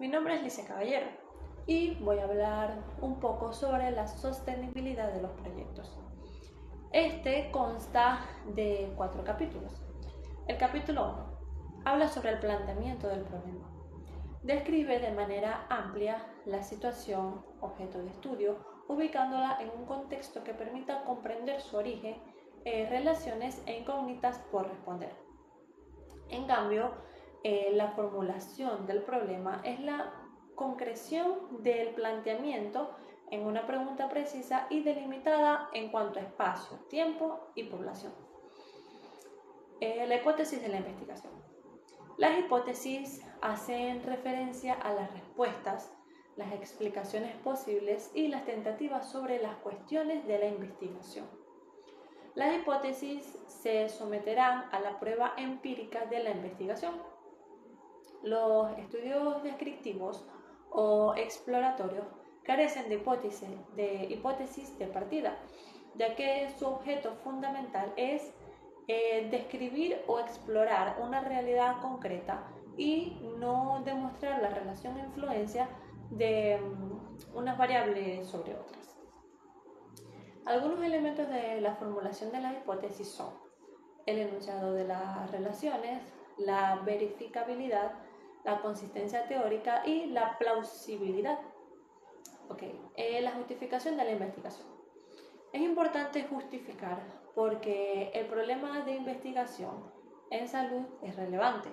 Mi nombre es Lice Caballero y voy a hablar un poco sobre la sostenibilidad de los proyectos. Este consta de 4 capítulos. El capítulo 1 habla sobre el planteamiento del problema. Describe de manera amplia la situación objeto de estudio, ubicándola en un contexto que permita comprender su origen, relaciones e incógnitas por responder. En cambio, la formulación del problema es la concreción del planteamiento en una pregunta precisa y delimitada en cuanto a espacio, tiempo y población. La hipótesis de la investigación. Las hipótesis hacen referencia a las respuestas, las explicaciones posibles y las tentativas sobre las cuestiones de la investigación. Las hipótesis se someterán a la prueba empírica de la investigación. Los estudios descriptivos o exploratorios carecen de hipótesis de partida, ya que su objeto fundamental es describir o explorar una realidad concreta y no demostrar la relación e influencia de unas variables sobre otras. Algunos elementos de la formulación de las hipótesis son el enunciado de las relaciones, la verificabilidad, la consistencia teórica y la plausibilidad. La justificación de la investigación. Es importante justificar porque el problema de investigación en salud es relevante.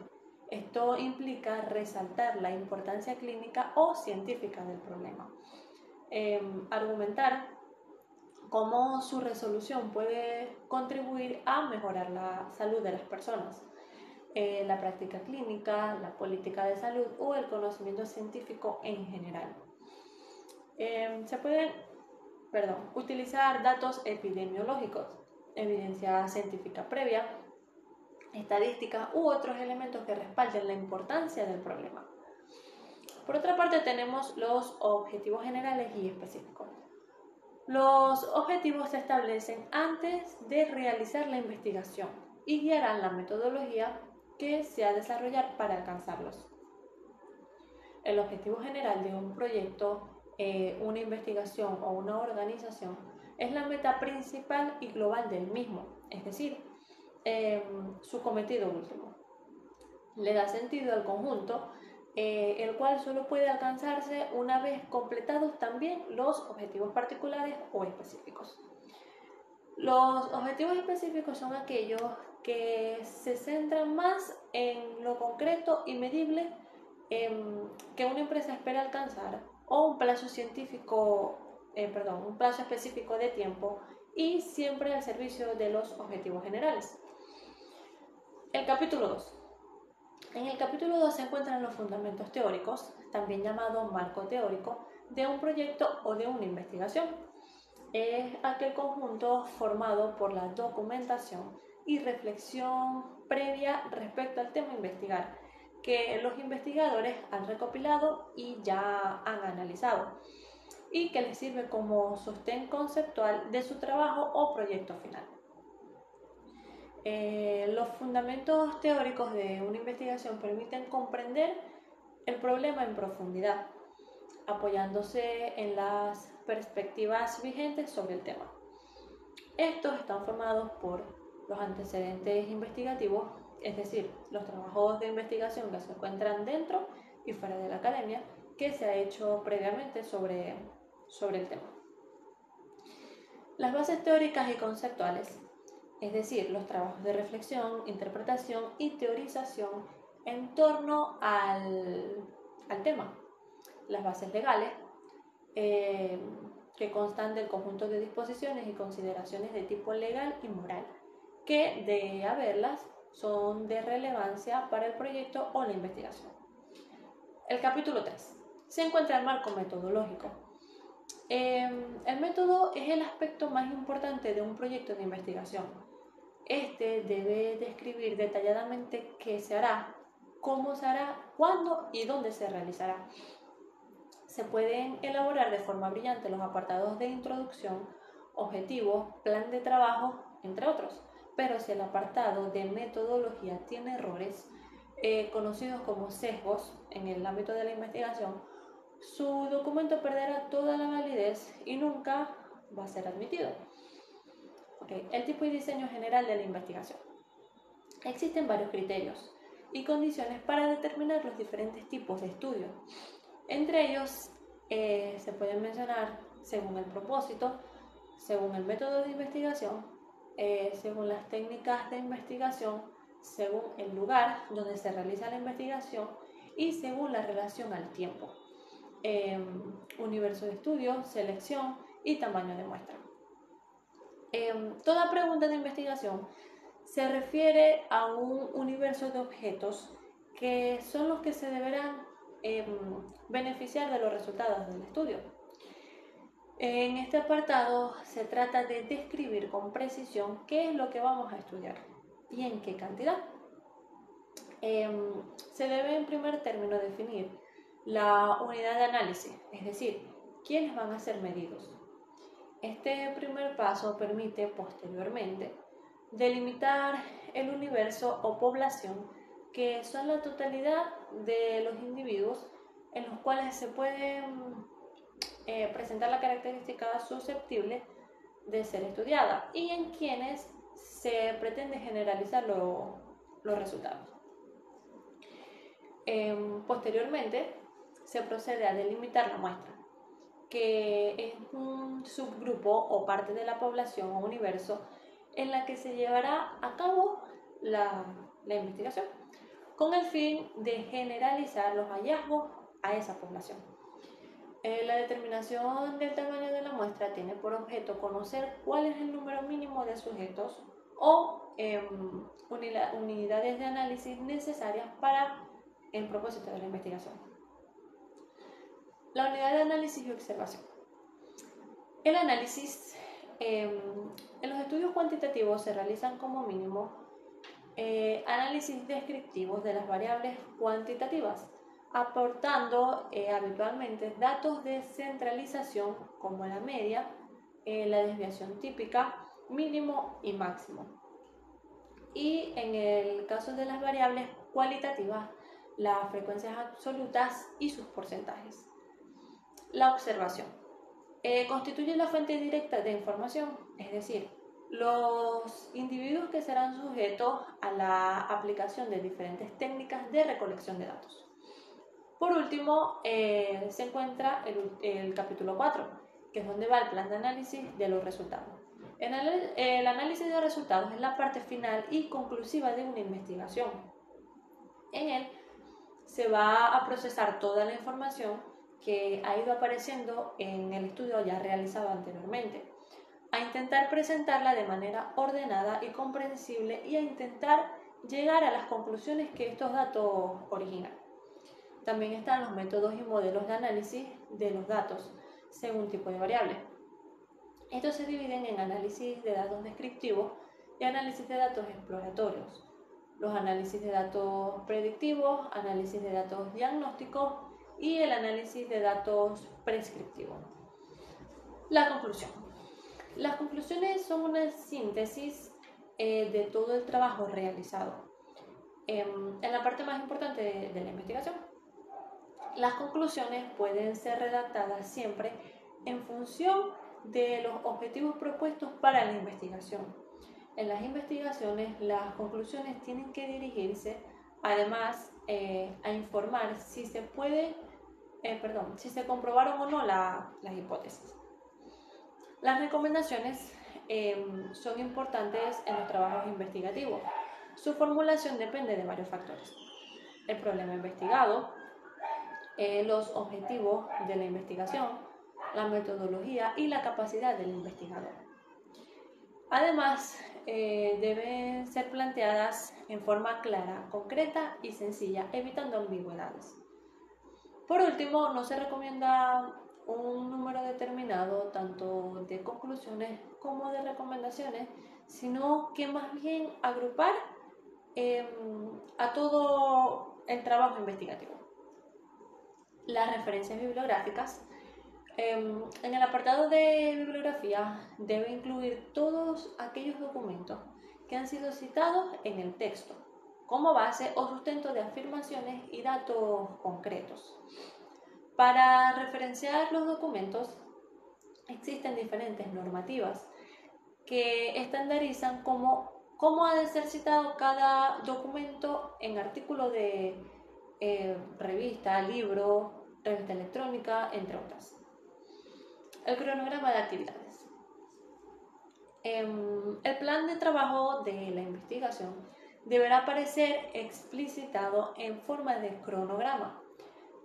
Esto implica resaltar la importancia clínica o científica del problema. Argumentar cómo su resolución puede contribuir a mejorar la salud de las personas. La práctica clínica, la política de salud o el conocimiento científico en general. Se pueden utilizar datos epidemiológicos, evidencia científica previa, estadísticas u otros elementos que respalden la importancia del problema. Por otra parte, tenemos los objetivos generales y específicos. Los objetivos se establecen antes de realizar la investigación y guiarán la metodología que se ha de desarrollar para alcanzarlos. El objetivo general de un proyecto, una investigación o una organización es la meta principal y global del mismo, es decir, su cometido último. Le da sentido al conjunto, el cual solo puede alcanzarse una vez completados también los objetivos particulares o específicos. Los objetivos específicos son aquellos que se centran más en lo concreto y medible que una empresa espera alcanzar o un plazo específico de tiempo y siempre al servicio de los objetivos generales. El capítulo 2. En el capítulo 2 se encuentran los fundamentos teóricos, también llamado marco teórico, de un proyecto o de una investigación. Es aquel conjunto formado por la documentación y reflexión previa respecto al tema a investigar, que los investigadores han recopilado y ya han analizado, y que les sirve como sostén conceptual de su trabajo o proyecto final. Los fundamentos teóricos de una investigación permiten comprender el problema en profundidad, apoyándose en las perspectivas vigentes sobre el tema. Estos están formados por los antecedentes investigativos, es decir, los trabajos de investigación que se encuentran dentro y fuera de la academia, que se ha hecho previamente sobre el tema. Las bases teóricas y conceptuales, es decir, los trabajos de reflexión, interpretación y teorización en torno al tema. Las bases legales, que constan del conjunto de disposiciones y consideraciones de tipo legal y moral, que de haberlas son de relevancia para el proyecto o la investigación. El capítulo 3. Se encuentra el marco metodológico. El método es el aspecto más importante de un proyecto de investigación. Este debe describir detalladamente qué se hará, cómo se hará, cuándo y dónde se realizará. Se pueden elaborar de forma brillante los apartados de introducción, objetivos, plan de trabajo, entre otros, pero si el apartado de metodología tiene errores, conocidos como sesgos en el ámbito de la investigación, su documento perderá toda la validez y nunca va a ser admitido. Okay. El tipo y diseño general de la investigación. Existen varios criterios y condiciones para determinar los diferentes tipos de estudio. Entre ellos se pueden mencionar según el propósito, según el método de investigación, según las técnicas de investigación, según el lugar donde se realiza la investigación y según la relación al tiempo, universo de estudio, selección y tamaño de muestra. Toda pregunta de investigación se refiere a un universo de objetos que son los que se deberán beneficiar de los resultados del estudio. En este apartado se trata de describir con precisión qué es lo que vamos a estudiar y en qué cantidad. Se debe en primer término definir la unidad de análisis, es decir, quiénes van a ser medidos. Este primer paso permite posteriormente delimitar el universo o población que son la totalidad de los individuos en los cuales se pueden presentar la característica susceptible de ser estudiada y en quienes se pretende generalizar los resultados. Posteriormente se procede a delimitar la muestra, que es un subgrupo o parte de la población o universo en la que se llevará a cabo la investigación, con el fin de generalizar los hallazgos a esa población. La determinación del tamaño de la muestra tiene por objeto conocer cuál es el número mínimo de sujetos o unidades de análisis necesarias para el propósito de la investigación. La unidad de análisis y observación. El análisis en los estudios cuantitativos se realizan como mínimo análisis descriptivos de las variables cuantitativas, aportando habitualmente datos de centralización como la media, la desviación típica, mínimo y máximo. Y en el caso de las variables cualitativas, las frecuencias absolutas y sus porcentajes. La observación constituye la fuente directa de información, es decir, los individuos que serán sujetos a la aplicación de diferentes técnicas de recolección de datos. Por último, se encuentra el capítulo 4, que es donde va el plan de análisis de los resultados. El análisis de resultados es la parte final y conclusiva de una investigación. En él se va a procesar toda la información que ha ido apareciendo en el estudio ya realizado anteriormente, a intentar presentarla de manera ordenada y comprensible y a intentar llegar a las conclusiones que estos datos originan. También están los métodos y modelos de análisis de los datos según tipo de variable. Estos se dividen en análisis de datos descriptivos y análisis de datos exploratorios, los análisis de datos predictivos, análisis de datos diagnósticos y el análisis de datos prescriptivos. La conclusión. Las conclusiones son una síntesis de todo el trabajo realizado en la parte más importante de la investigación. Las conclusiones pueden ser redactadas siempre en función de los objetivos propuestos para la investigación. En las investigaciones, las conclusiones tienen que dirigirse, además, a informar si se comprobaron o no las hipótesis. Las recomendaciones son importantes en los trabajos investigativos. Su formulación depende de varios factores: el problema investigado, los objetivos de la investigación, la metodología y la capacidad del investigador. Además, deben ser planteadas en forma clara, concreta y sencilla, evitando ambigüedades. Por último, no se recomienda un número determinado tanto de conclusiones como de recomendaciones, sino que más bien agrupar a todo el trabajo investigativo. Las referencias bibliográficas. En el apartado de bibliografía debe incluir todos aquellos documentos que han sido citados en el texto, como base o sustento de afirmaciones y datos concretos. Para referenciar los documentos existen diferentes normativas que estandarizan cómo ha de ser citado cada documento en artículo de revista, libro, revista electrónica, entre otras. El cronograma de actividades. El plan de trabajo de la investigación deberá aparecer explicitado en forma de cronograma.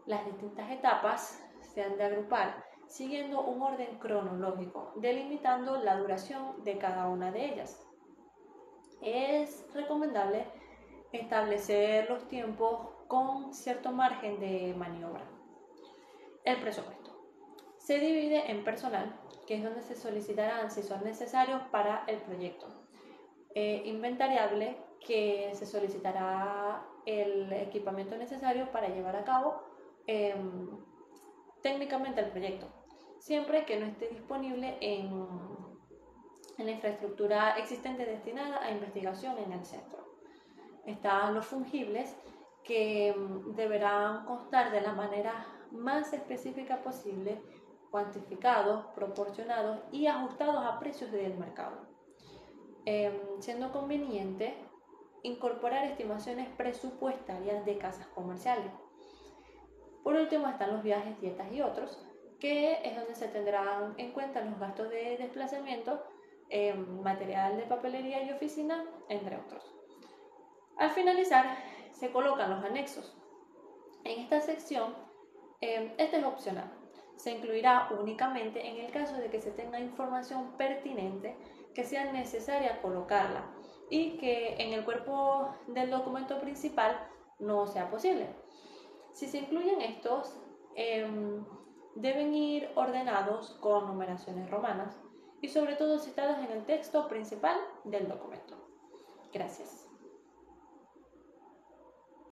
Las distintas etapas se han de agrupar siguiendo un orden cronológico, delimitando la duración de cada una de ellas. Es recomendable establecer los tiempos con cierto margen de maniobra. El presupuesto se divide en personal, que es donde se solicitarán si son necesarios para el proyecto. Inventariable, que se solicitará el equipamiento necesario para llevar a cabo técnicamente el proyecto, siempre que no esté disponible en la infraestructura existente destinada a investigación en el centro. Están los fungibles, que deberán constar de la manera más específica posible, cuantificados, proporcionados y ajustados a precios del mercado, siendo conveniente incorporar estimaciones presupuestarias de casas comerciales. Por último están los viajes, dietas y otros, que es donde se tendrán en cuenta los gastos de desplazamiento, material de papelería y oficina, entre otros. Al finalizar, se colocan los anexos. En esta sección, este es opcional. Se incluirá únicamente en el caso de que se tenga información pertinente que sea necesaria colocarla y que en el cuerpo del documento principal no sea posible. Si se incluyen estos, deben ir ordenados con numeraciones romanas y sobre todo citados en el texto principal del documento. Gracias.